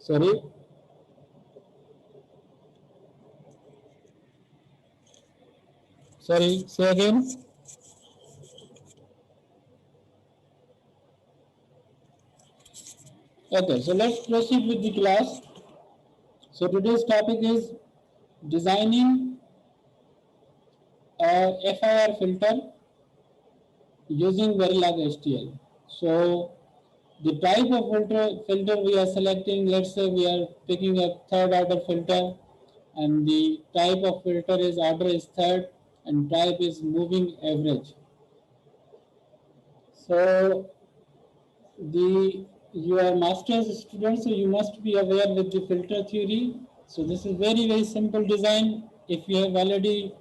Sorry. Sorry, say again. Okay, so let's proceed with the class. So today's topic is designing a FIR filter using Verilog HTL. So the type of filter we are selecting, let's say we are picking a third order filter, and the type of filter is order is third and type is moving average. So the you are master's student, so you must be aware with the filter theory. So this is very simple design. If you have already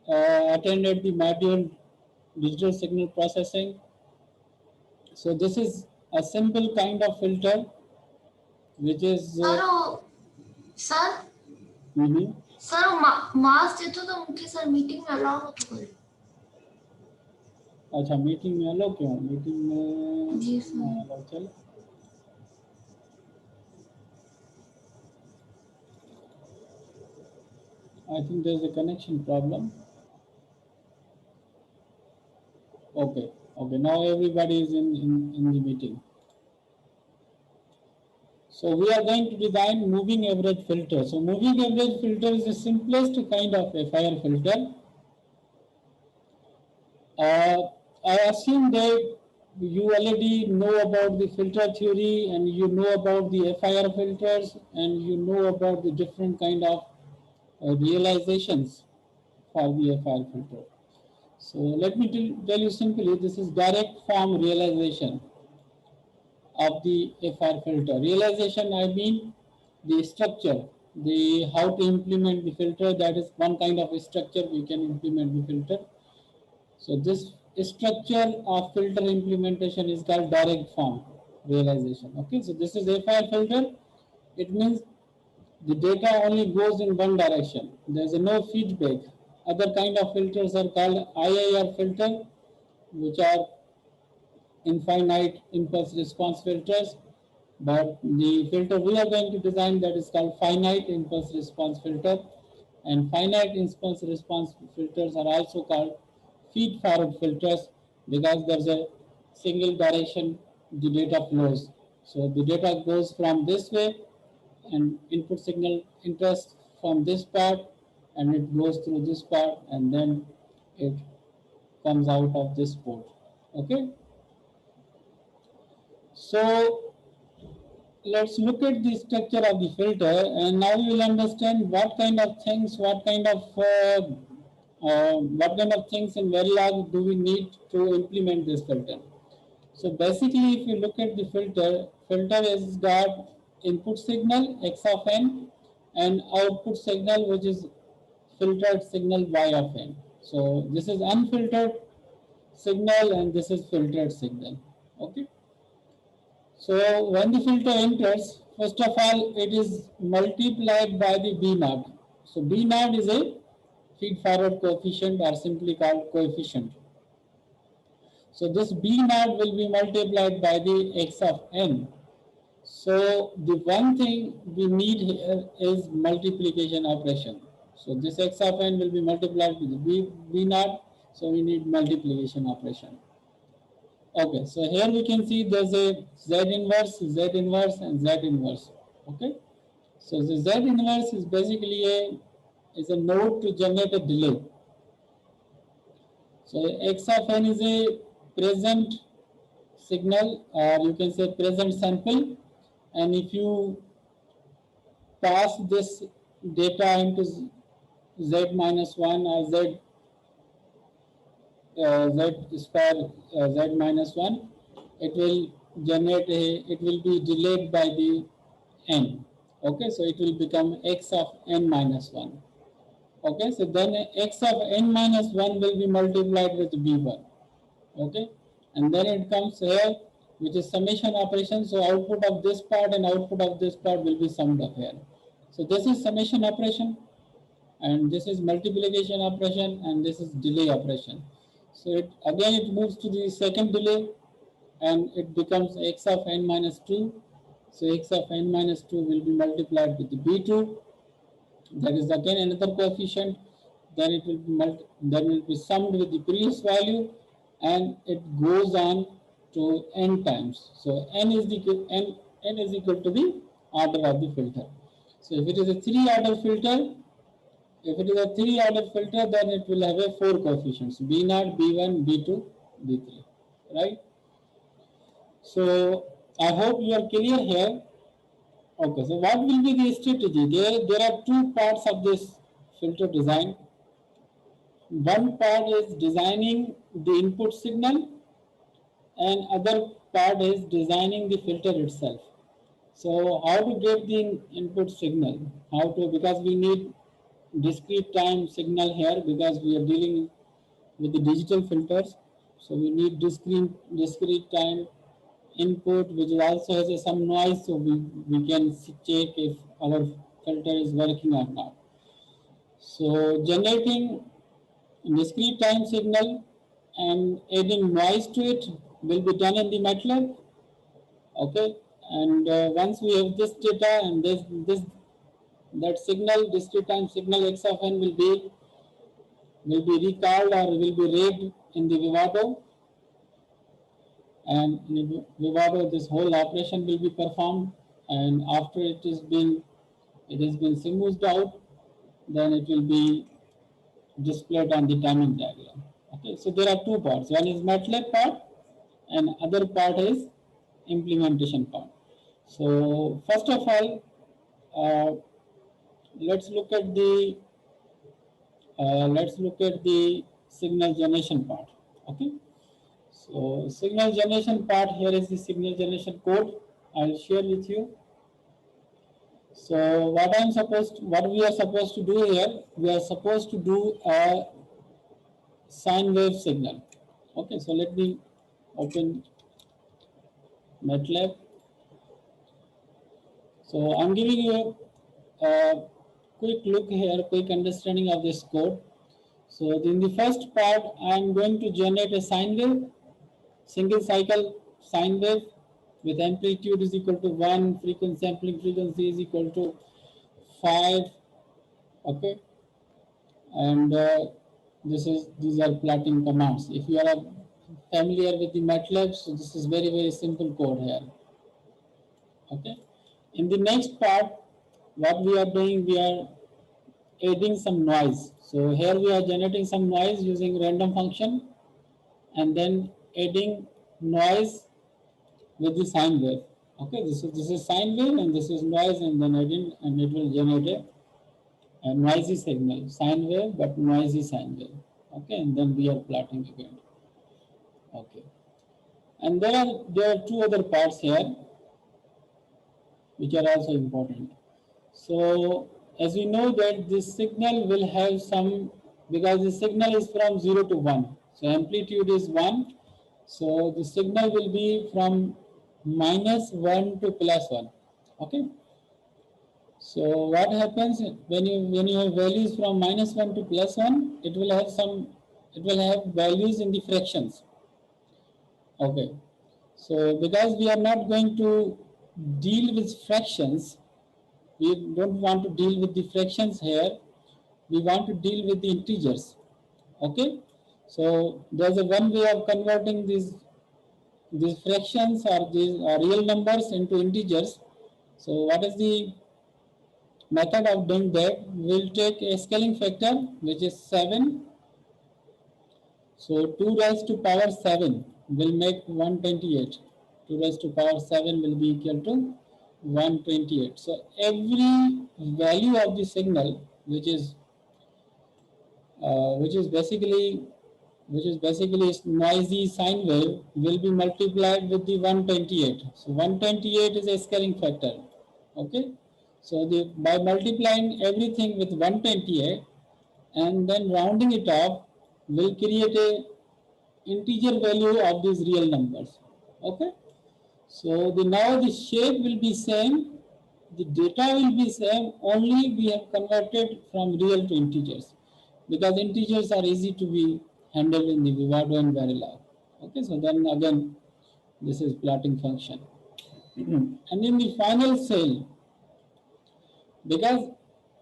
attended the module digital signal processing, so this is a simple kind of filter which is sir sir marks देते तो मुझे sir meeting में allow मत करो। अच्छा meeting में allow क्यों? Meeting में जी सर। अलाउ चल I think there's a connection problem. Okay, now everybody is in the meeting. So we are going to design moving average filter. So moving average filter is the simplest kind of FIR filter. I assume that you already know about the filter theory and you know about the FIR filters and you know about the different kind of realizations for the FIR filter. So let me tell you simply, this is direct form realization of the FIR filter. Realization, I mean the structure, the how to implement the filter. That is one kind of structure we can implement the filter. So this structure of filter implementation is called direct form realization. Okay, so this is FIR filter. It means the data only goes in one direction. There is no feedback. Other kind of filters are called IIR filter, which are infinite impulse response filters. But the filter we are going to design, that is called finite impulse response filter. And finite impulse response filters are also called feed forward filters because there's a single direction the data flows. So the data goes from this way and input signal enters from this part and it goes through this part and then it comes out of this port. Okay. So let's look at the structure of the filter and now we will understand what kind of things, what kind of things in Verilog do we need to implement this filter. So basically if you look at the filter has got input signal x of n and output signal which is filtered signal y of n. So this is unfiltered signal and this is filtered signal. Okay. So when the filter enters, first of all, it is multiplied by the B naught. So B naught is a feed forward coefficient or simply called coefficient. So this B naught will be multiplied by the x of n. So the one thing we need here is multiplication operation. So this x of n will be multiplied with B naught. So we need multiplication operation. Okay, so here we can see there's a Z inverse, Z inverse, and Z inverse. Okay, so the Z inverse is basically a node to generate a delay. So X of n is a present signal, or you can say present sample, and if you pass this data into Z minus one or Z square Z minus one, it will it will be delayed by the n. Okay, so it will become x of n minus 1. Okay, so then x of n minus 1 will be multiplied with b1. Okay, and then it comes here, which is summation operation. So output of this part and output of this part will be summed up here. So this is summation operation, and this is multiplication operation, and this is delay operation. So it moves to the second delay, and it becomes x of n minus 2 So x of n minus 2 will be multiplied with the b2. That is again another coefficient. Then it will be summed with the previous value, and it goes on to n times. So n is equal to the order of the filter. So if it is a 3-order filter, then it will have a 4 coefficients: b0, b1, b2, b3, right? So I hope you are clear here. Okay, so what will be the strategy? There are two parts of this filter design. One part is designing the input signal, and other part is designing the filter itself. So how to get the input signal? Because we need discrete time signal here, because we are dealing with the digital filters. So we need discrete time input, which also has some noise, so we can check if our filter is working or not. So generating discrete time signal and adding noise to it will be done in the MATLAB. Okay, and once we have this data and that signal, discrete time signal x of n will be recalled or will be read in the Vivado, and in Vivado this whole operation will be performed, and after it has been smoothed out, then it will be displayed on the timing diagram. Okay, so there are two parts. One is MATLAB part, and other part is implementation part. So first of all, let's look at the signal generation part. Okay, so signal generation part, here is the signal generation code I'll share with you. So what we are supposed to do here, we are supposed to do a sine wave signal. Okay, so let me open MATLAB. So I'm giving you a quick look here, quick understanding of this code. So in the first part, I'm going to generate a sine wave, single cycle sine wave with amplitude is equal to 1, sampling frequency is equal to 5. Okay, and these are plotting commands. If you are familiar with the MATLAB, so this is very simple code here. Okay, in the next part, what we are doing, we are adding some noise. So here we are generating some noise using random function, and then adding noise with the sine wave. Okay, this is sine wave and this is noise, and then adding, and it will generate a noisy signal, sine wave but noisy sine wave. Okay, and then we are plotting again. Okay, and there are two other parts here which are also important. So as we know that this signal will have some, because the signal is from 0 to 1. So amplitude is 1. So the signal will be from -1 to +1. Okay. So what happens when you have values from -1 to +1, it will have values in the fractions. Okay. So because we are not going to deal with fractions, we don't want to deal with the fractions here. We want to deal with the integers. Okay. So there's a one way of converting these fractions or these real numbers into integers. So what is the method of doing that? We'll take a scaling factor which is 7. So 2 raised to power 7 will make 128. 2 raised to power 7 will be equal to 128. So every value of the signal which is basically noisy sine wave will be multiplied with the 128. So 128 is a scaling factor. Okay. So by multiplying everything with 128 and then rounding it off will create a integer value of these real numbers. Okay. So now the shape will be same, the data will be same, only we have converted from real to integers, because integers are easy to be handled in the Vivado and Verilog. Okay, so then again, this is plotting function. And in the final cell, because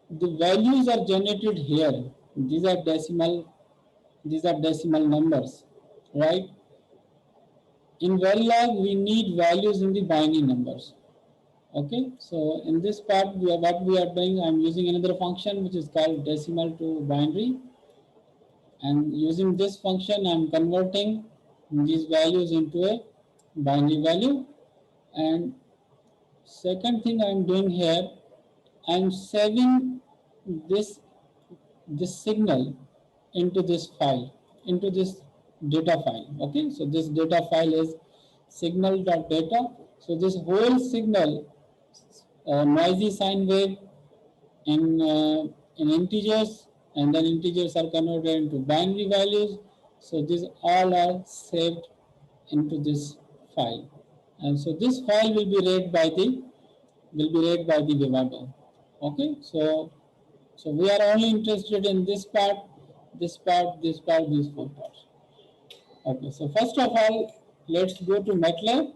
the values are generated here, these are decimal numbers, right? In Verilog, we need values in the binary numbers. Okay, so in this part, what we are doing, I'm using another function which is called decimal to binary, and using this function, I'm converting these values into a binary value. And second thing I'm doing here, I'm saving this signal into this file, into this data file. Okay, so this data file is signal.data. So this whole signal, noisy sine wave in integers, and then integers are converted into binary values. So these all are saved into this file, and so this file will be read by the Vivado. Okay, so we are only interested in this part, this part, this part, these four parts. Okay, so first of all, let's go to MATLAB.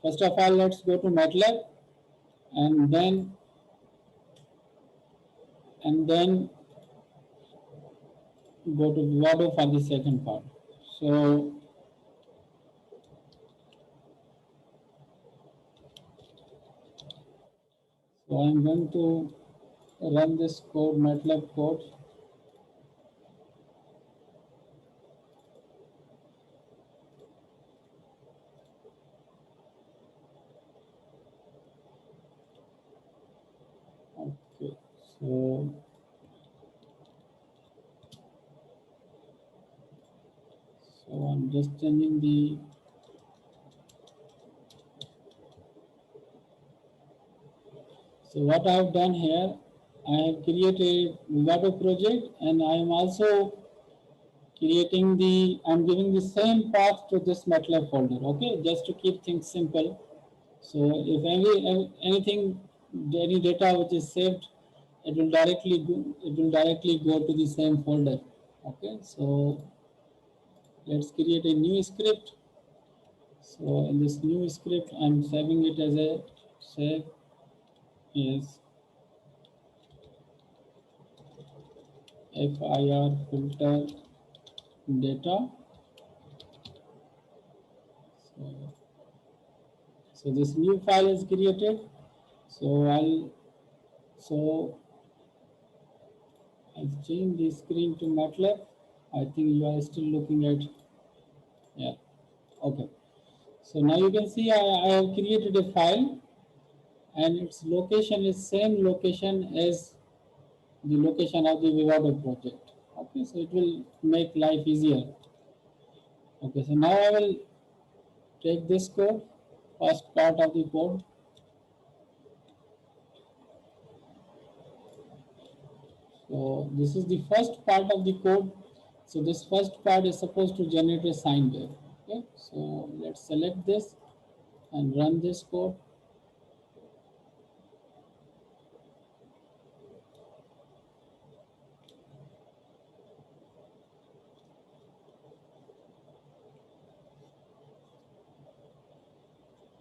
First of all, let's go to MATLAB, and then go to Vivado for the second part. So I'm going to run this code, MATLAB code. Okay, so I'm just changing the. So what I have done here, I have created Vivado project, and I am also I'm giving the same path to this MATLAB folder, okay, just to keep things simple. So if any data which is saved, it will directly go to the same folder. Okay, so let's create a new script. So in this new script, I'm saving it as a save is FIR filter data. So this new file is created. So I'll change the screen to MATLAB. I think you are still looking at, yeah, okay. So now you can see I have created a file, and its location is same location as the location of the Vivado project. Okay, so it will make life easier. Okay, so now I will take this code, first part of the code. So this is the first part of the code. So this first part is supposed to generate a sine wave. Okay, so let's select this and run this code.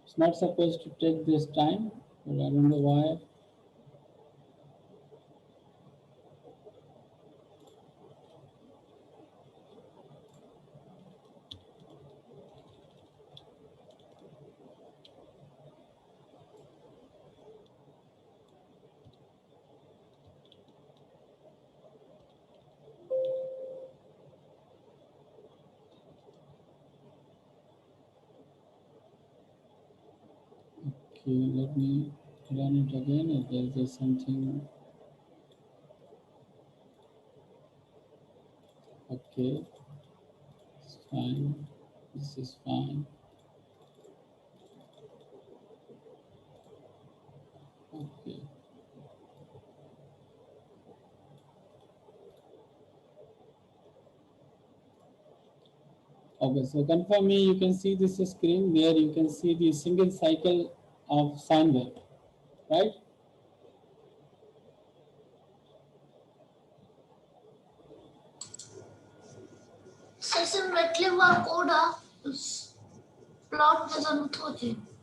It's not supposed to take this time, but I don't know why. Okay, let me run it again if there is something. Okay, it's fine. This is fine. Okay. Okay, so confirm me, you can see this screen where you can see the single cycle of sine wave, right? Session MATLAB code plot में जरूरत होती है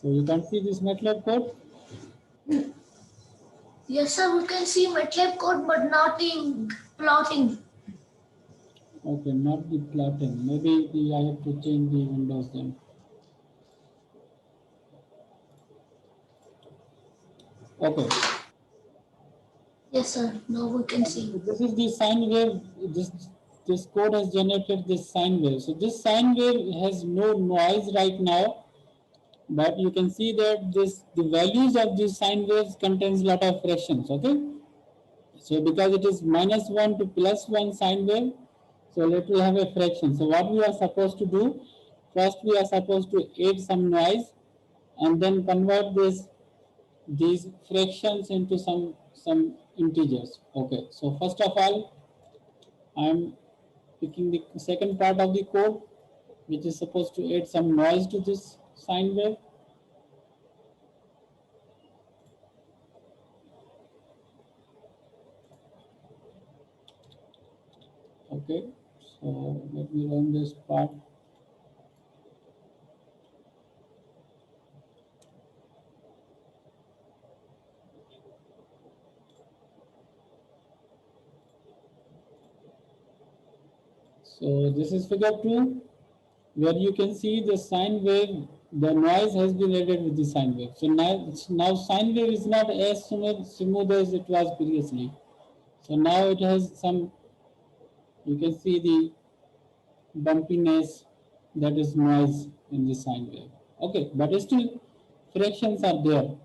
So you can see this MATLAB code? Yes, sir, we can see MATLAB code, but not the plotting. Okay, not the plotting. Maybe I have to change the windows then. Okay. Yes, sir. Now we can see. This is the sine wave. This code has generated this sine wave. So this sine wave has no noise right now, but you can see that the values of these sine waves contains lot of fractions. Okay. So because it is -1 to +1 sine wave, so let me have a fraction. So what we are supposed to do? First, we are supposed to add some noise, and then convert these fractions into some integers. Okay. So first of all, I'm picking the second part of the code, which is supposed to add some noise to this sine wave. Okay, so let me run this part. So this is figure 2, where you can see the sine wave, the noise has been added with the sine wave. So now sine wave is not as smooth as it was previously. So now it has some, you can see the bumpiness, that is noise in the sine wave. Okay, but still fractions are there.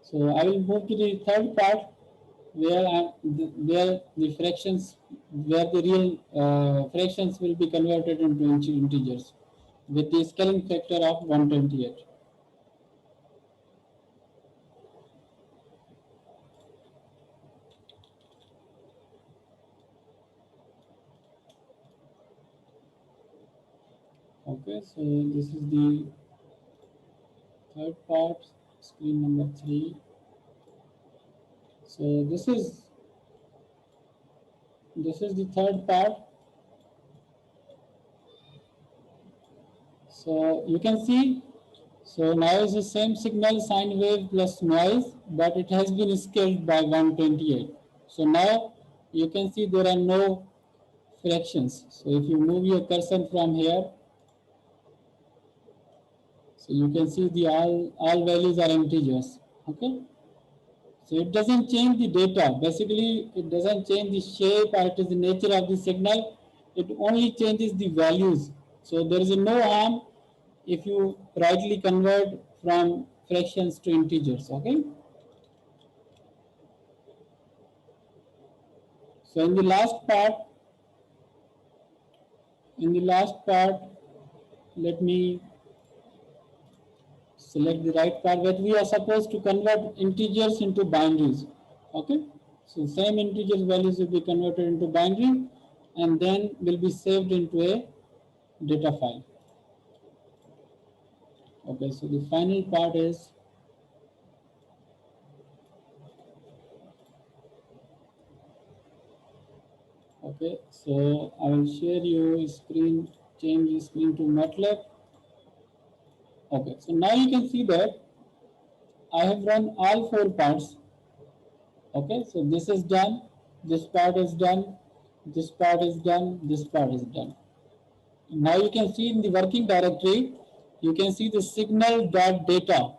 So I will move to the third part where the fractions, where the real fractions will be converted into integers with the scaling factor of 128. Okay, so this is the third part, screen number 3. So this is the third part. So you can see, so now is the same signal sine wave plus noise, but it has been scaled by 128. So now you can see there are no fractions. So if you move your cursor from here, so you can see the all values are integers. Okay. So it doesn't change the data. Basically, it doesn't change the shape or it is the nature of the signal. It only changes the values. So there is no harm if you rightly convert from fractions to integers. Okay. So in the last part, let me select the right part where we are supposed to convert integers into binaries. Okay. So same integers values will be converted into binary and then will be saved into a data file. Okay, so the final part is, okay, so I will share you screen, change the screen to MATLAB. Okay, so now you can see that I have run all 4 parts. Okay, so this is done, this part is done, this part is done, this part is done. Now you can see in the working directory, you can see the signal.data.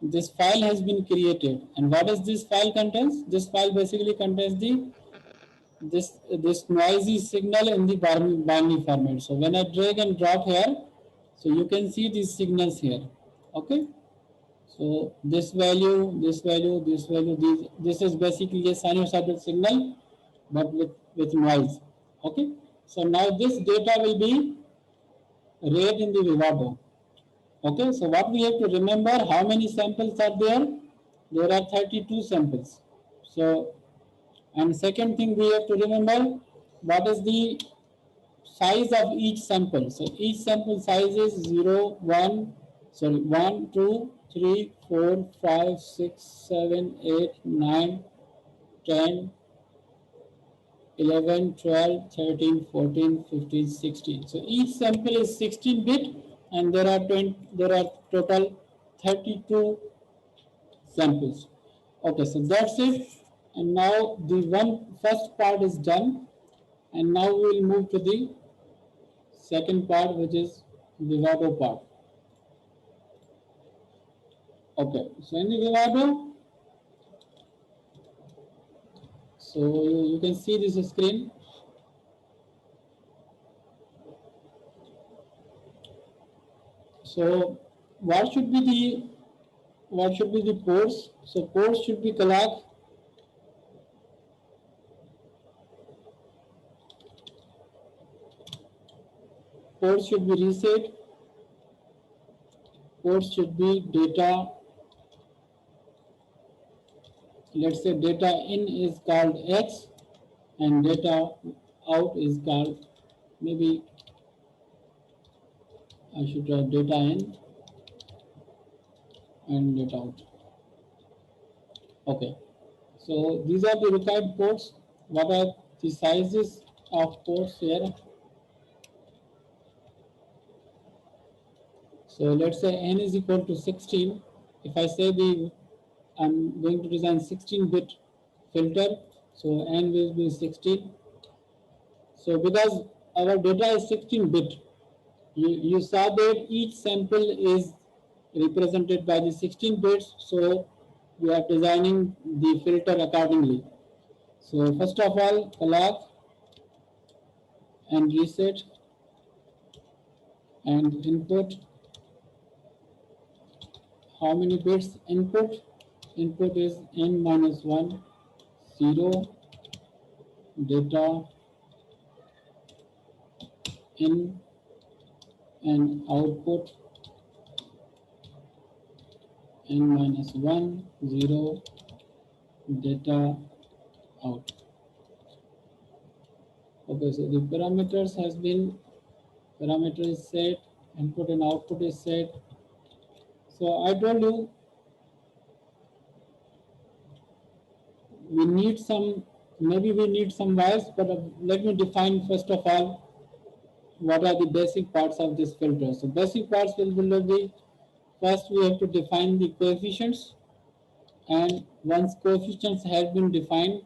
This file has been created. And what does this file contains? This file basically contains this noisy signal in the binary format. So when I drag and drop here, so you can see these signals here. Okay. So this value, this value, this value, this is basically a sinusoidal signal, but with noise. Okay. So now this data will be read in the Vivado. Okay, so what we have to remember, how many samples are there? There are 32 samples. So, and second thing we have to remember, what is the size of each sample? So each sample size is 0, 1, sorry, 1, 2, 3, 4, 5, 6, 7, 8, 9, 10, 11, 12, 13, 14, 15, 16. So each sample is 16 bit and there are total 32 samples. Okay, so that's it. And now the first part is done. And now we will move to the second part, which is Vivado part. Okay, so in the Vivado, so you can see this screen. So what should be the ports? So ports should be Kalak. Ports should be reset. Ports should be data. Let's say data in is called X and data out is called, maybe I should write data in and data out. Okay, so these are the required ports. What are the sizes of ports here? So let's say n is equal to 16. If I say I'm going to design 16-bit filter, so n will be 16. So because our data is 16-bit, you saw that each sample is represented by the 16 bits, so we are designing the filter accordingly. So first of all, clock and reset and input. How many bits input? Input is n minus 1, 0, data in, and output n minus 1, 0, data out. Okay, so the parameters parameter is set, input and output is set. So I told you maybe we need some wires, but let me define first of all what are the basic parts of this filter. So basic parts will be, first we have to define the coefficients, and once coefficients have been defined,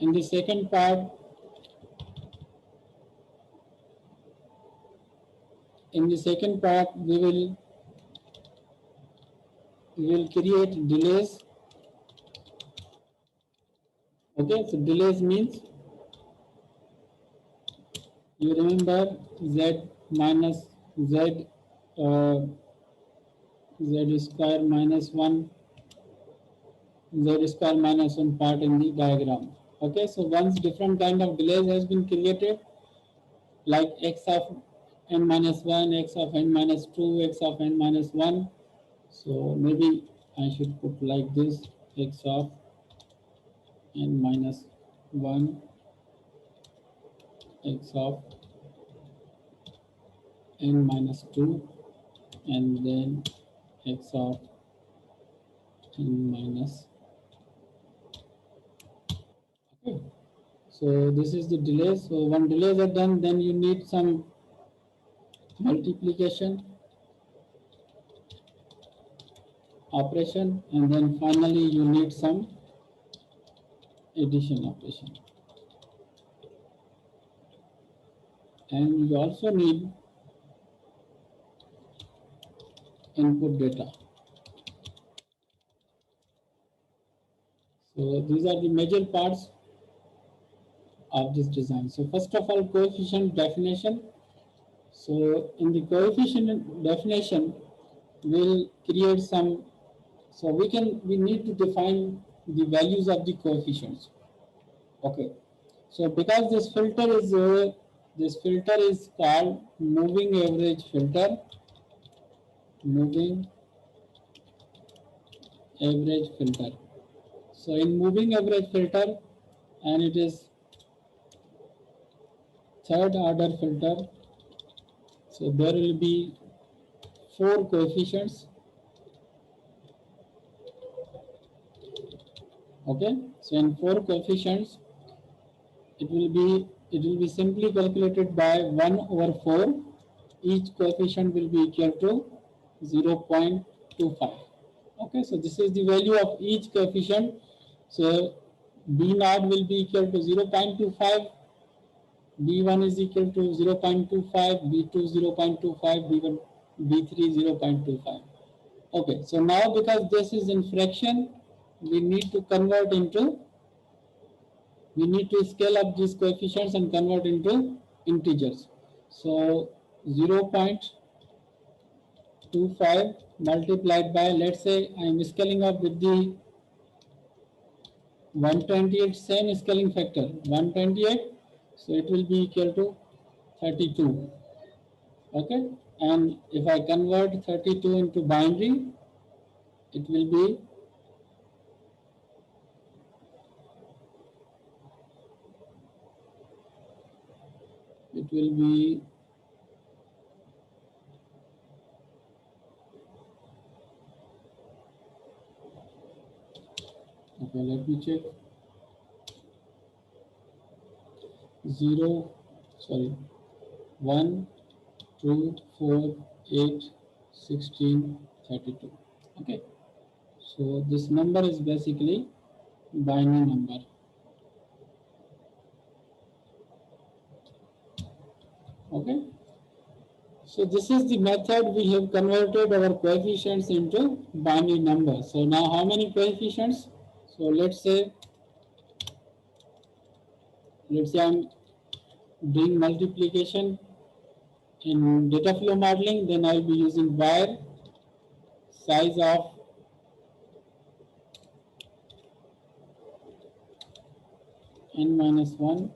in the second part, we will create delays. Okay, so delays means, you remember z minus z square minus 1, z square minus 1 part in the diagram. Okay, so once different kind of delays has been created, like x of n minus 1, x of n minus 2, x of n minus 1. So maybe I should put like this, x of n minus 1, x of n minus 2, and then x of n minus. Okay. So this is the delay. So when delays are done, then you need some multiplication operation, and then finally you need some addition operation. And you also need input data. So these are the major parts of this design. So first of all, coefficient definition. So in the coefficient definition, we'll create some, so we need to define the values of the coefficients. Okay, so because this filter is called moving average filter, moving average filter. So in moving average filter, and it is third order filter, so there will be 4 coefficients. Okay, so in 4 coefficients, it will be simply calculated by 1 over 4. each coefficient will be equal to 0.25. Okay, so this is the value of each coefficient. So B naught will be equal to 0.25, B1 is equal to 0.25, B2 0.25, B1, B3 0.25. Okay, so now because this is in fraction, we need to convert into, we need to scale up these coefficients and convert into integers. So 0.25 multiplied by, let's say I am scaling up with the 128, same scaling factor 128, so it will be equal to 32. Okay, and if I convert 32 into binary, it will be, okay, let me check. 0, sorry, 1, 2, 4, 8, 16, 32. Okay, so this number is basically binary number. Okay, so this is the method we have converted our coefficients into binary numbers. So now how many coefficients? So let's say I'm doing multiplication in data flow modeling, then I'll be using var size of n minus 1,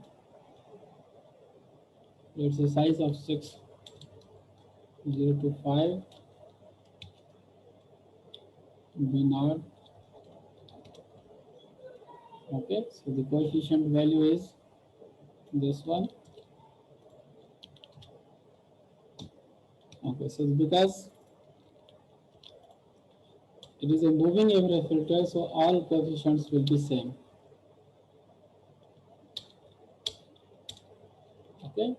let's say size of 6, 0 to 5, b naught. Okay, so the coefficient value is this one. Okay, so because it is a moving average filter, so all coefficients will be same. Okay,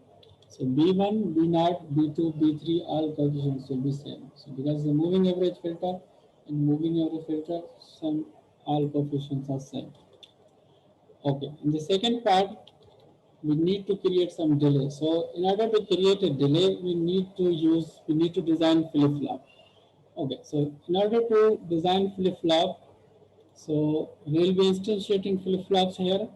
so B1, B naught, B2, B3, all coefficients will be same. So because the moving average filter, in moving average filter, some all coefficients are same. Okay, in the second part, we need to create some delay. So in order to create a delay, we need to design flip-flop. Okay, so in order to design flip-flop, so we'll be instantiating flip-flops here.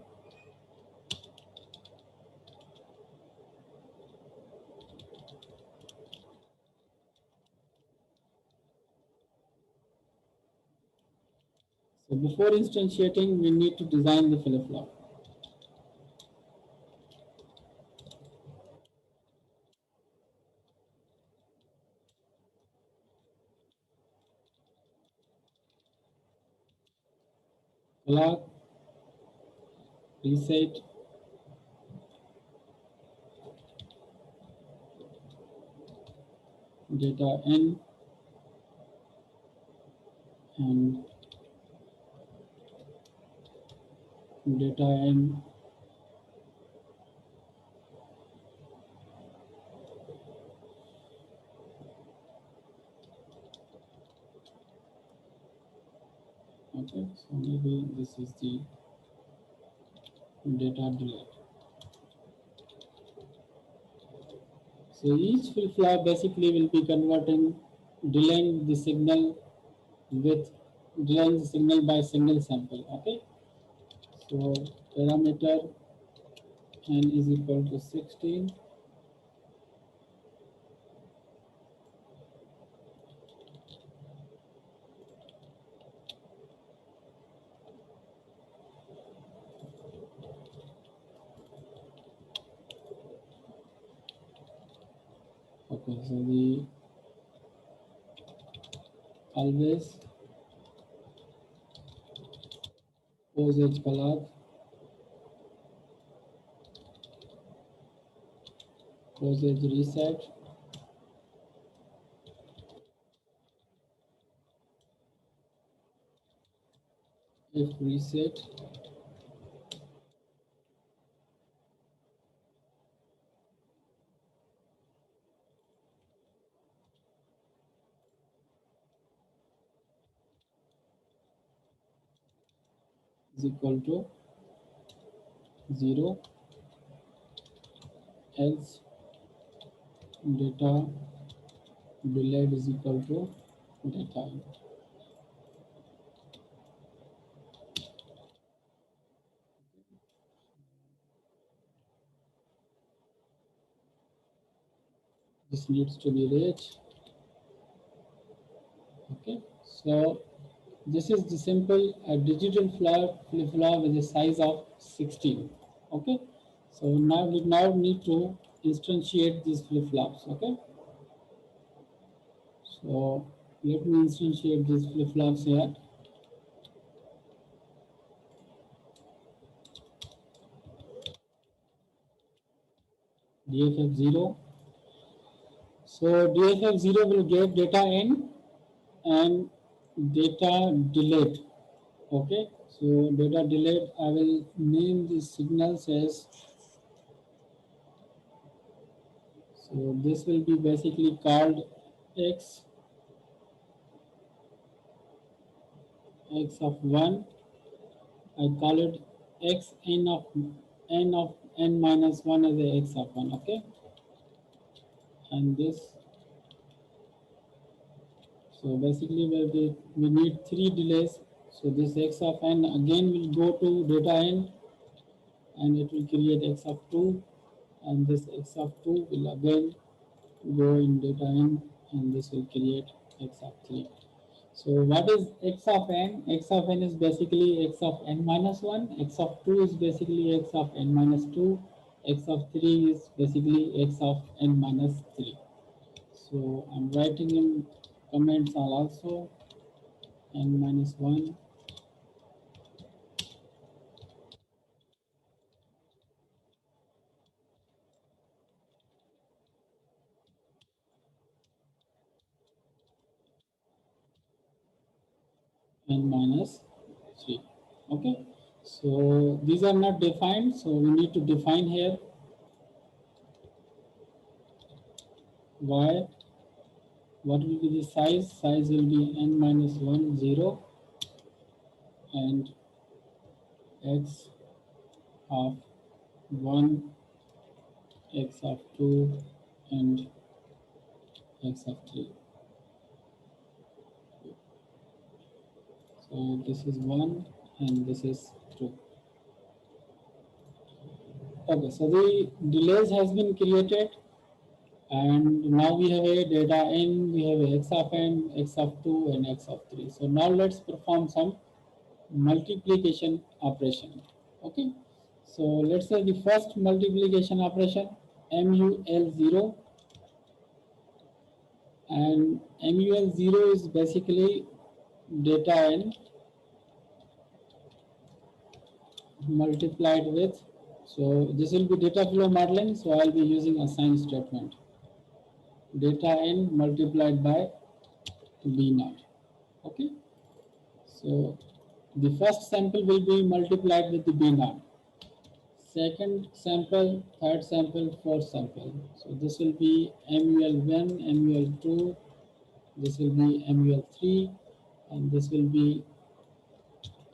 So before instantiating, we need to design the flip-flop. Clock, reset, data n, and data n. Okay, so maybe this is the data delay. So each flip-flop basically will be delaying the signal by single sample. Okay, so parameter n is equal to 16. Okay, so the always pose edge clock, pose edge reset, if reset, is equal to 0, else data delayed is equal to data in. This needs to be rich. Okay, so this is the simple digital flip-flop with a size of 16. Okay, so now we need to instantiate these flip-flops. Okay, so let me instantiate these flip-flops here. DFF0. So DFF0 will get data in and data delayed. Okay, so data delayed, I will name these signals as, so this will be basically called x of 1. I call it x n of n minus 1 as a x of 1. Okay, and this, so basically we need 3 delays. So this x of n again will go to data n and it will create x of 2, and this x of 2 will again go in data n and this will create x of 3. So what is x of n? X of n is basically x of n minus 1, x of 2 is basically x of n minus 2, x of 3 is basically x of n minus 3. So I'm writing in comments are also n minus 1, n minus 3. Okay, so these are not defined, so we need to define here y. What will be the size? Size will be n minus 1, 0, and x of 1, x of 2, and x of 3. So this is 1 and this is 2. Okay, so the delays has been created, and now we have a data n, we have a x of n, x of 2, and x of 3. So now let's perform some multiplication operation. Okay, so let's say the first multiplication operation, MUL0, and MUL0 is basically data n multiplied with, so this will be data flow modeling, so I'll be using a sign statement, data n multiplied by b naught. Okay, so the first sample will be multiplied with the b naught, second sample, third sample, fourth sample. So this will be MUL1, MUL2, this will be MUL3, and this will be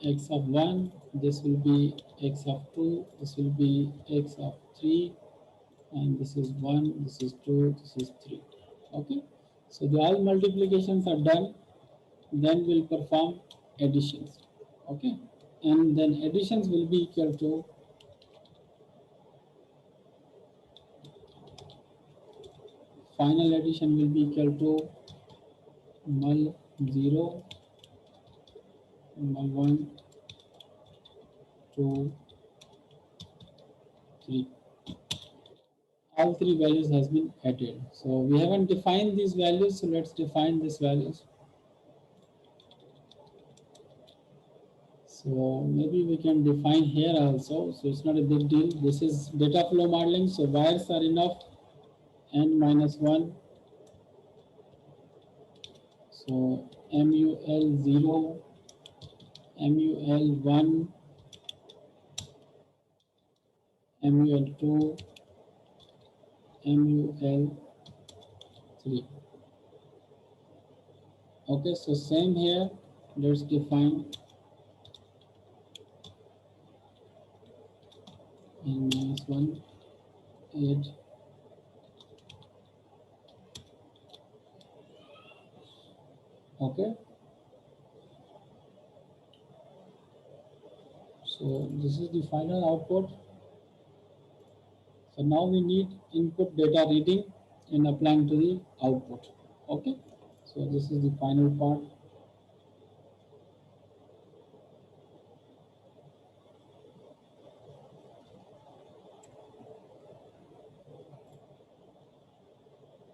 x of 1, this will be x of 2, this will be x of 3, and this is 1, this is 2, this is 3. Okay, so the all multiplications are done, then we'll perform additions. Okay, and then additions will be equal to final addition will be equal to mul 0, mul 1, 2, 3. All 3 values has been added. So we haven't defined these values, so let's define these values. So maybe we can define here also, so it's not a big deal. This is data flow modeling, so wires are enough, n minus 1. So MUL0, MUL1, MUL2, MUL3. Okay, so same here, let's define n-1 8. Okay, so this is the final output. So now we need input data reading and applying to the output. Okay, so this is the final part.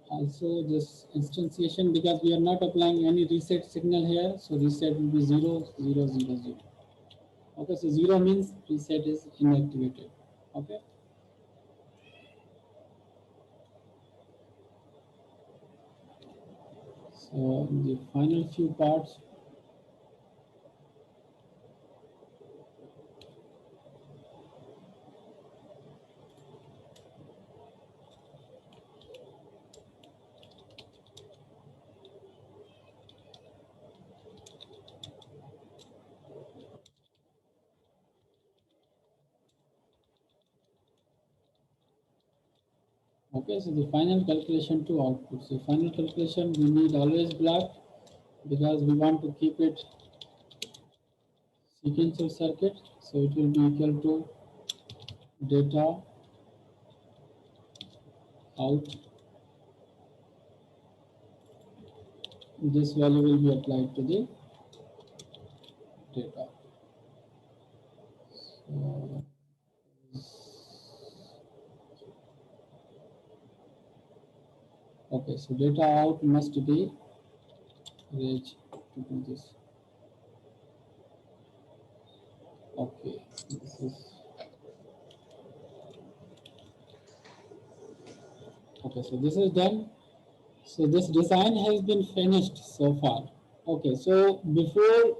Also this instantiation, because we are not applying any reset signal here, so reset will be 0 0 0 0. Okay, so 0 means reset is inactivated. Okay, so the final few parts. Okay, so the final calculation to output. So final calculation, we need always black because we want to keep it sequential circuit. So it will be equal to data out. This value will be applied to the data. So, okay, so data out must be reach to do this. Okay, this is okay. So this is done. So this design has been finished so far. Okay, so before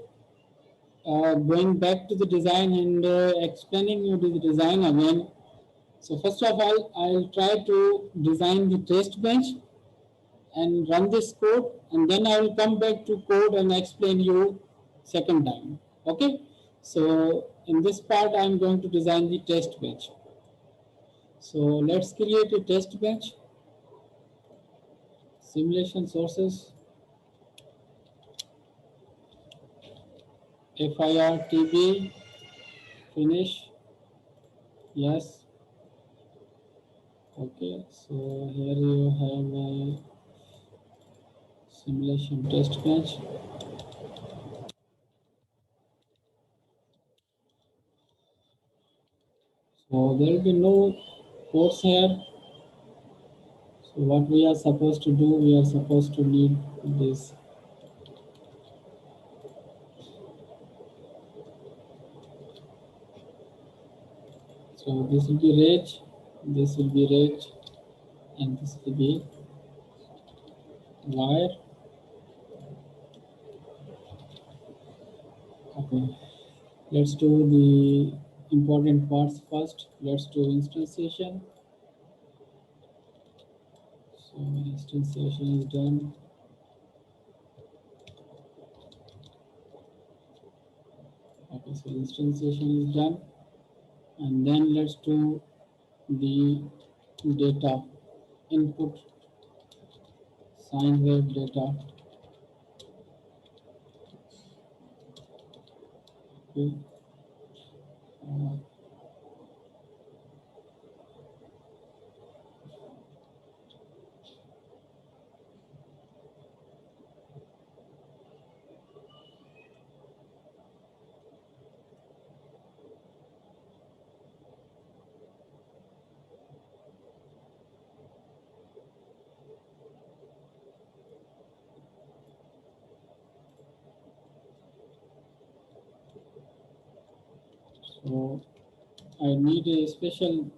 going back to the design and explaining you the design again. So first of all, I'll try to design the test bench and run this code, and then I will come back to code and explain you second time. Okay. So in this part, I'm going to design the test bench. So let's create a test bench. Simulation sources. FIRTB. Finish. Yes. Okay. So here you have a simulation test bench. So there will be no ports here. So what we are supposed to do, we are supposed to need this. So this will be rage, this will be rage, and this will be wire. Okay, let's do the important parts first. Let's do instantiation. So instantiation is done. Okay, so instantiation is done. And then let's do the data input, sine wave data. Okay. So I need a special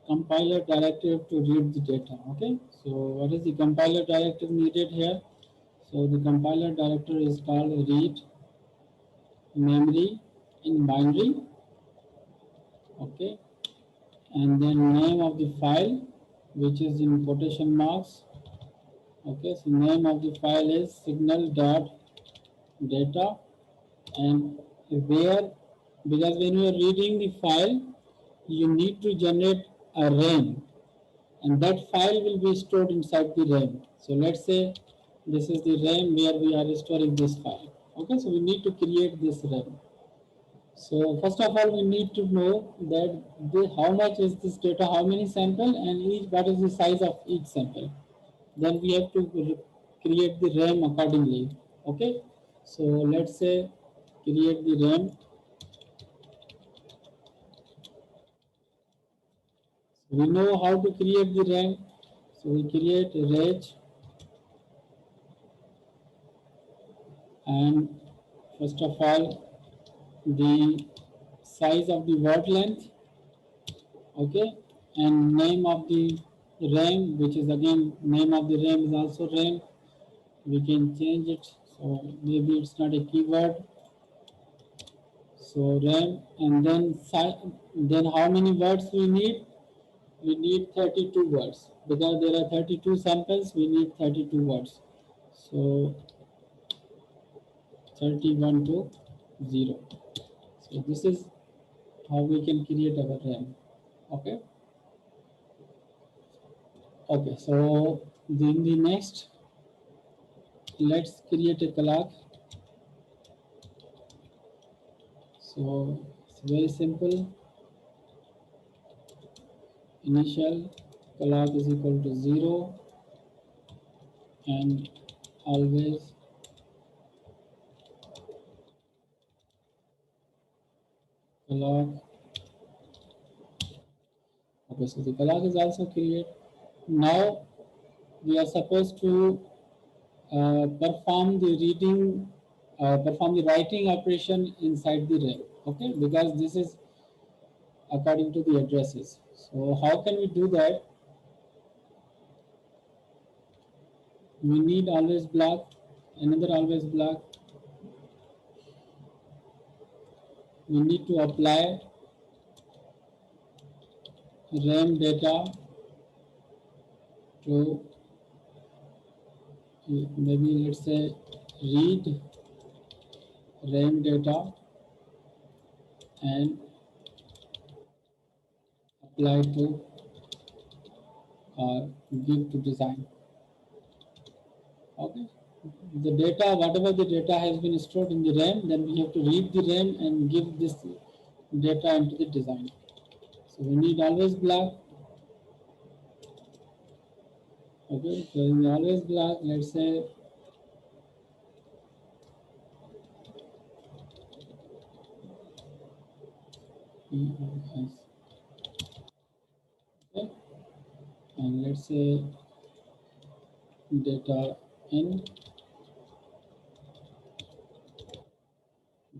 compiler directive to read the data. Okay, so what is the compiler directive needed here? So the compiler directive is called read memory in binary. Okay, and then name of the file, which is in quotation marks. Okay, so name of the file is signal.data, and where, because when you are reading the file, you need to generate a RAM, and that file will be stored inside the RAM. So let's say this is the RAM where we are storing this file. Okay, so we need to create this RAM. So first of all, we need to know that how much is this data, how many sample, and what is the size of each sample. Then we have to create the RAM accordingly. Okay, so let's say create the RAM. So we know how to create the RAM. So we create a reg, and first of all the size of the word length, okay, and name of the RAM, which is again name of the RAM is also RAM. We can change it, so maybe it's not a keyword. So RAM, and then how many words we need? We need 32 words because there are 32 samples. We need 32 words. So 31 to 0. So this is how we can create our RAM. Okay. Okay. So then the next, let's create a clock. So it's very simple. Initial clock is equal to 0, and always clock. Okay, so the clock is also created. Now we are supposed to perform the writing operation inside the RAM. Okay, because this is according to the addresses. So how can we do that? We need always block, another always block. We need to apply RAM data to maybe let's say read RAM data and apply to or give to design. Okay. The data, whatever the data has been stored in the RAM, then we have to read the RAM and give this data into the design. So we need always block. Okay, so in always block, let's say EOS. Okay, and let's say data in,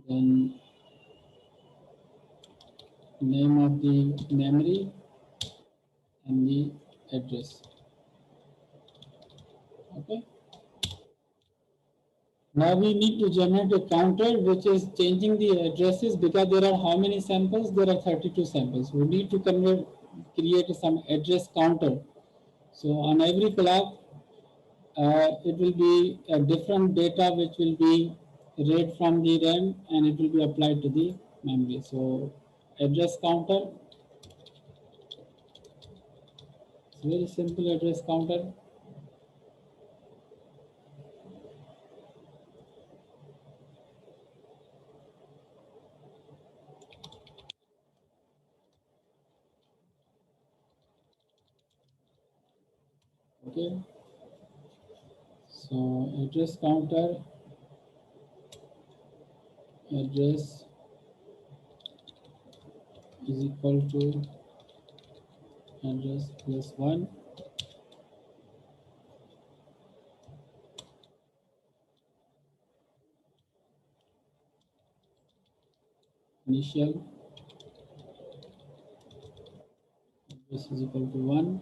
then name of the memory and the address. Okay. Now we need to generate a counter which is changing the addresses because there are how many samples? There are 32 samples. We need to create some address counter. So on every clock, it will be a different data which will be read from the RAM and it will be applied to the memory. So address counter, it's very simple address counter. Okay. So address counter, address is equal to address plus 1. Initial address is equal to 1,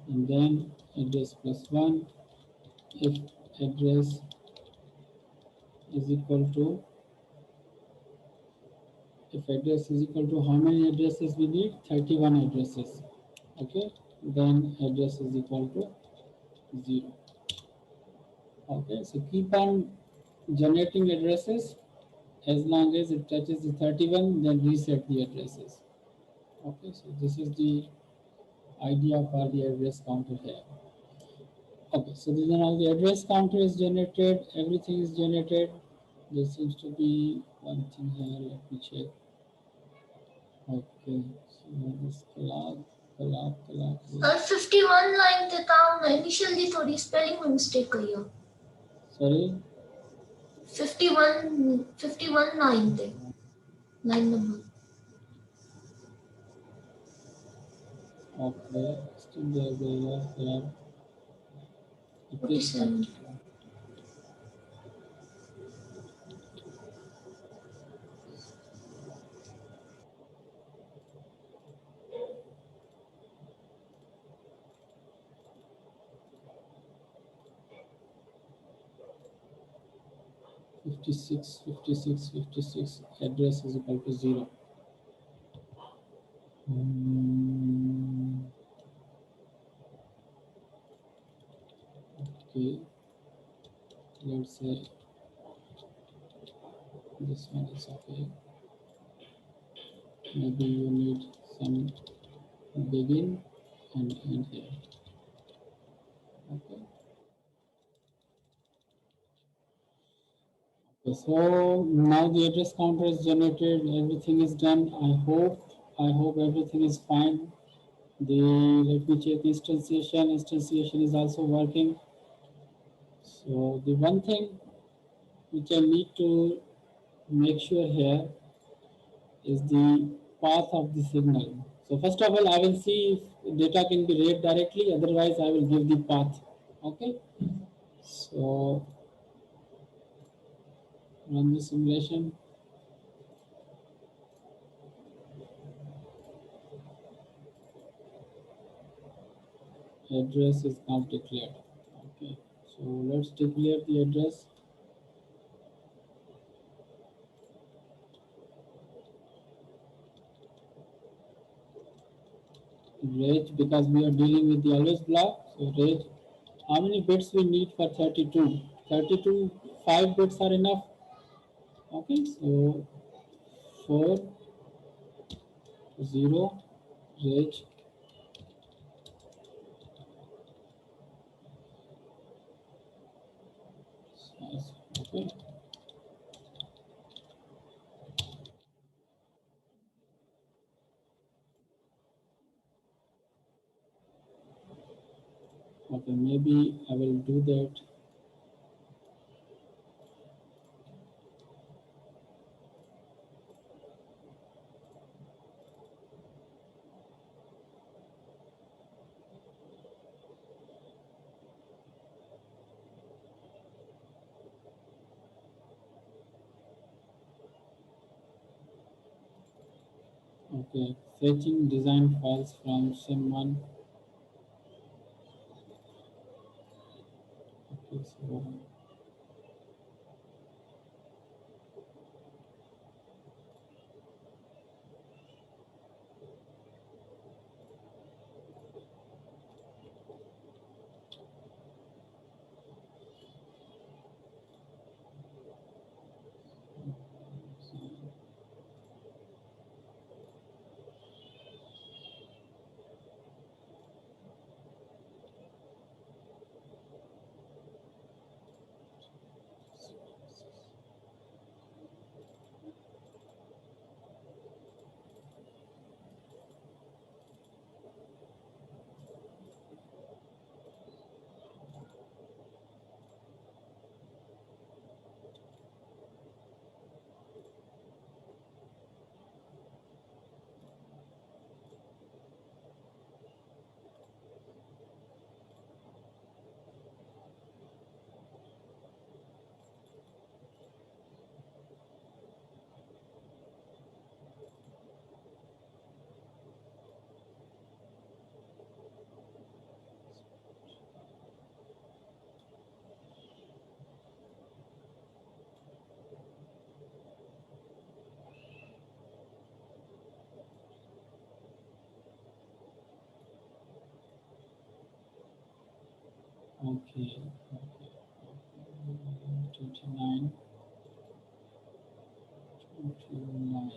and then address plus 1 if address is equal to, if address is equal to how many addresses we need? 31 addresses. Okay, then address is equal to 0. Okay, so keep on generating addresses as long as it touches the 31, then reset the addresses. Okay, so this is the idea for the address counter here. Okay, so then now the address counter is generated, everything is generated. There seems to be one thing here, let me check. Okay, so this collab. Sir 51 line पे काम initially थोड़ी spelling में mistake करी है Sorry, 51 line पे line number okay, still there. 47 56 address is equal to 0. Okay, let's say this one is okay. Maybe you need some begin and end here. Okay. Okay, so now the address counter is generated, everything is done. I hope everything is fine. Let me check instantiation. Instantiation is also working. So the one thing which I need to make sure here is the path of the signal. So first of all, I will see if data can be read directly. Otherwise, I will give the path. Okay. So run the simulation. Address is now declared. Okay. So let's declare the address. Range, because we are dealing with the always block. So range, how many bits we need for 32? 32, 5 bits are enough. Okay, so 4, 0, range. Okay. Okay, maybe I will do that. Okay, fetching design files from sim1. Okay, so okay, 29, 29.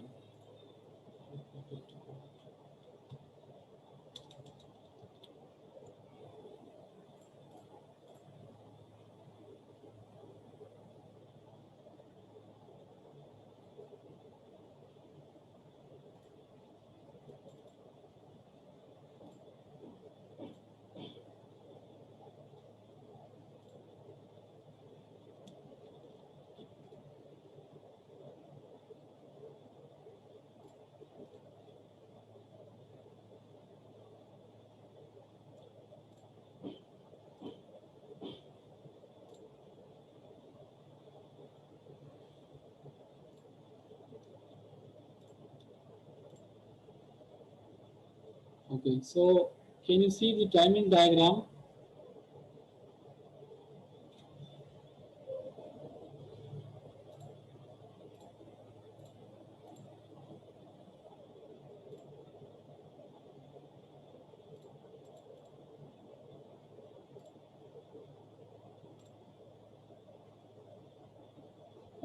Okay, so can you see the timing diagram?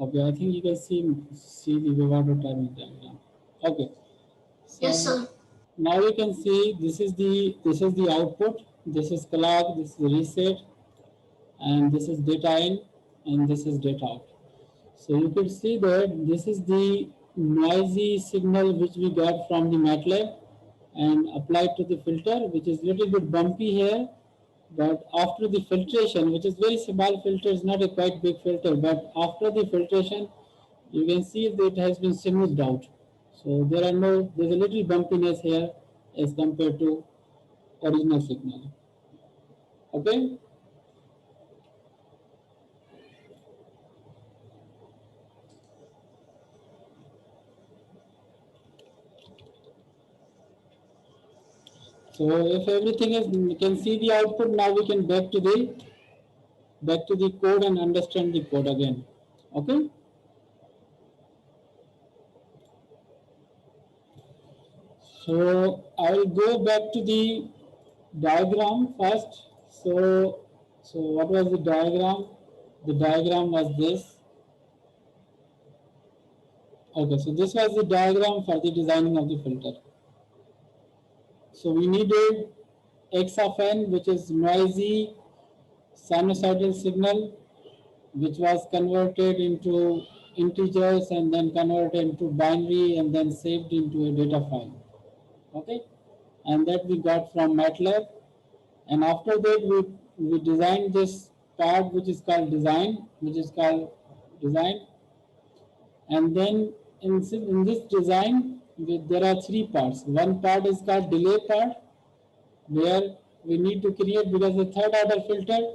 Okay, I think you can see the Vivado timing diagram. Okay, so Yes, sir. now you can see this is the output. This is clock. This is reset, and this is data in, and this is data out. So you can see that this is the noisy signal which we got from the MATLAB and applied to the filter, which is little bit bumpy here. But after the filtration, which is very small filter, is not a quite big filter, but after the filtration, you can see that it has been smoothed out. So there's a little bumpiness here as compared to original signal. Okay. So if everything is, we can see the output. Now we can back to the code and understand the code again. Okay. So I will go back to the diagram first. So what was the diagram? The diagram was this. Okay, so this was the diagram for the designing of the filter. So we needed x of n, which is noisy sinusoidal signal, which was converted into integers and then converted into binary and then saved into a data file. Okay, and that we got from MATLAB. And after that, we designed this part which is called design. And then in this design, there are three parts. One part is called delay part, where we need to create, because the third order filter,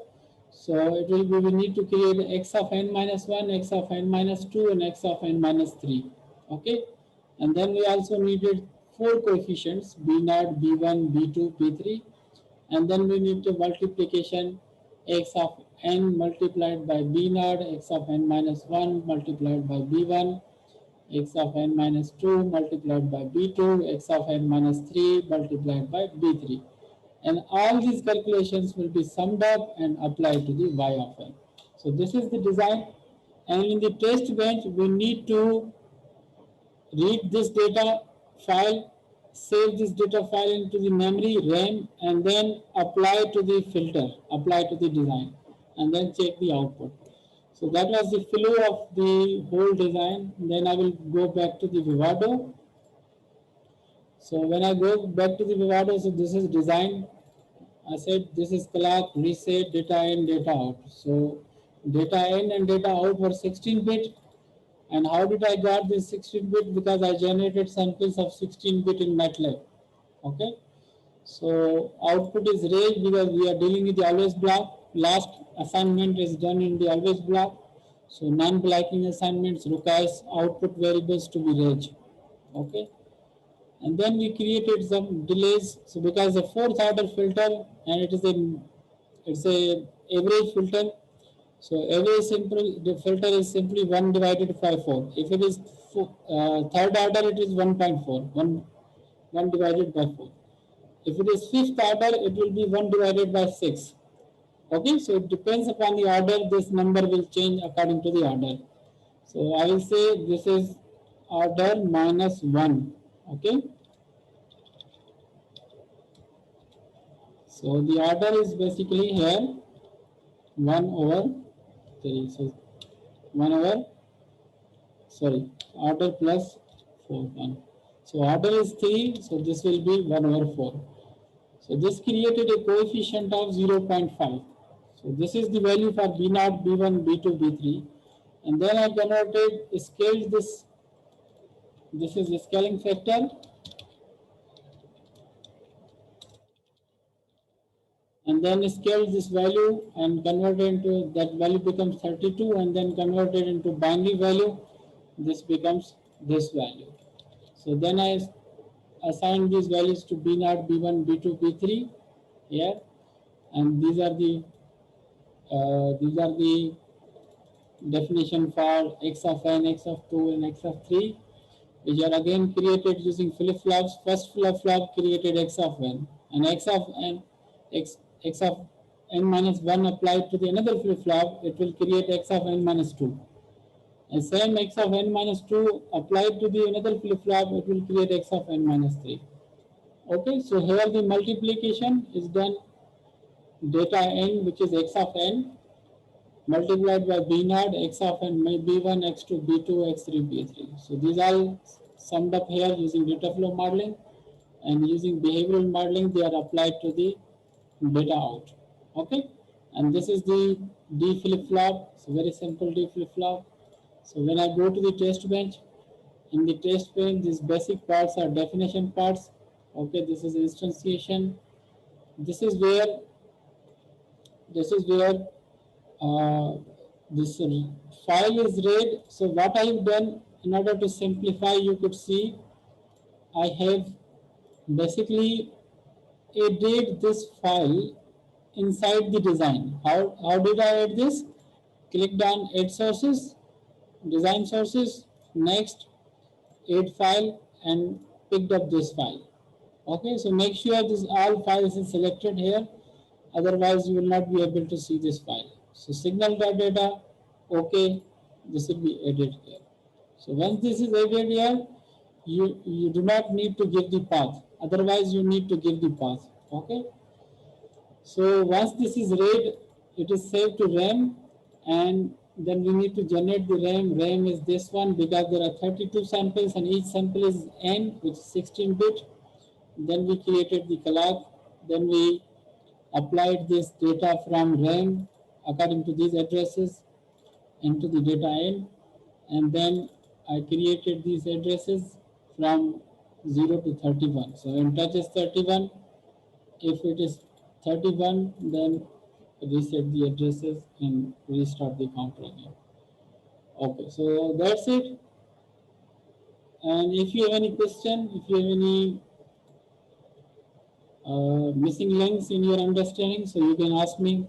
so it will be, we need to create x of n minus 1, x of n minus 2, and x of n minus 3. Okay, and then we also needed four coefficients, b0, b1, b2, b3, and then we need to multiplication x of n multiplied by b0, x of n minus 1 multiplied by b1, x of n minus 2 multiplied by b2, x of n minus 3 multiplied by b3. And all these calculations will be summed up and applied to the y of n. So this is the design. And in the test bench, we need to read this data file, save this data file into the memory RAM, and then apply to the filter, apply to the design, and then check the output. So that was the flow of the whole design. Then I will go back to the Vivado. So when I go back to the Vivado, so this is design. I said this is clock, reset, data in, data out. So data in and data out were 16-bit. And how did I got this 16-bit? Because I generated samples of 16-bit in MATLAB. Okay. So output is range because we are dealing with the always block. Last assignment is done in the always block. So non-blocking assignments requires output variables to be range. Okay. And then we created some delays. So because the fourth order filter and it's a average filter. So every simple the filter is simply 1 divided by 4. If it is third order, it is 1.4, 1 divided by 4. If it is fifth order, it will be 1 divided by 6. Okay, so it depends upon the order, this number will change according to the order. So I will say this is order minus 1. Okay. So the order is basically here 1 over 3. So 1 over, sorry, order plus 4, 1. So order is 3, so this will be 1 over 4. So this created a coefficient of 0.5. So this is the value for B0, B1, B2, B3. And then I converted, scaled this. This is the scaling factor. And then scaled this value and converted into, that value becomes 32, and then converted into binary value. This becomes this value. So then I assign these values to B0, B1, B2, B3 here, and these are the definition for x of n, x of 2, and x of 3, which are again created using flip-flops. First flip-flop created x of n, and x of n, x of n minus 1 applied to the another flip-flop, it will create x of n minus 2. And same x of n minus 2 applied to the another flip-flop, it will create x of n minus 3. Okay, so here the multiplication is done data n, which is x of n, multiplied by b naught, x of n, b1, x2, b2, x3, b3. So these are summed up here using data flow modeling, and using behavioral modeling, they are applied to the data out. Okay, and this is the D flip-flop. So very simple D flip-flop. So when I go to the test bench, in the test bench, these basic parts are definition parts. Okay, this is instantiation. This is where this file is read. So what I have done, in order to simplify, you could see I have basically added this file inside the design. How did I add this? Clicked on add sources, design sources, next add file, and picked up this file. Okay, so make sure this all files is selected here, otherwise you will not be able to see this file. So signal.data, okay, this will be added here. So once this is added here, you do not need to give the path, otherwise you need to give the path. Okay, so once this is read, it is saved to RAM, and then we need to generate the RAM. RAM is this one, because there are 32 samples and each sample is n, which is 16-bit. Then we created the clock. Then we applied this data from RAM according to these addresses into the data n, and then I created these addresses from 0 to 31. So in touch is 31. If it is 31, then reset the addresses and restart the counter again. Okay, so that's it. And if you have any question, if you have any missing links in your understanding, so you can ask me.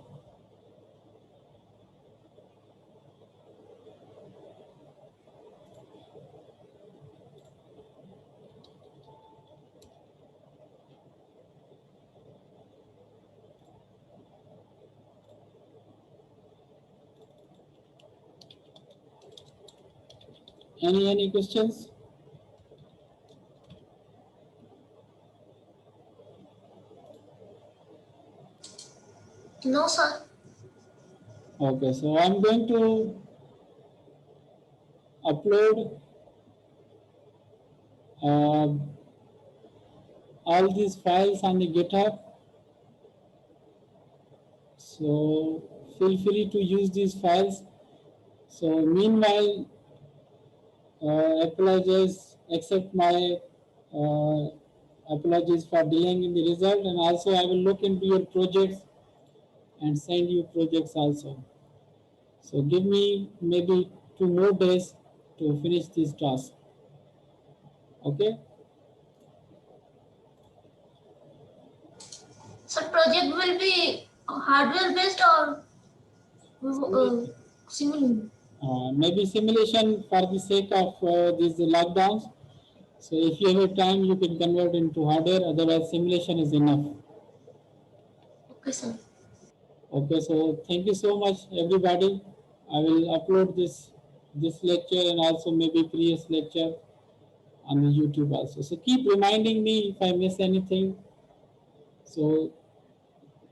Any questions? No, sir. Okay, so I'm going to upload all these files on the GitHub. So feel free to use these files. So meanwhile, apologies, accept my apologies for delaying in the result, and also I will look into your projects and send you projects also. So give me maybe 2 more days to finish this task. Okay. So project will be hardware based or simulation? Maybe simulation for the sake of these lockdowns. So if you have time, you can convert into hardware. Otherwise, simulation is enough. Okay, sir. Okay, so thank you so much, everybody. I will upload this lecture and also maybe previous lecture on the YouTube also. So keep reminding me if I miss anything. So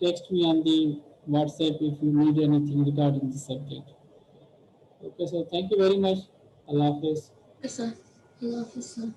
text me on the WhatsApp if you need anything regarding the subject. Okay, so thank you very much. Allah Hafiz. Okay, sir. Allah Hafiz, sir.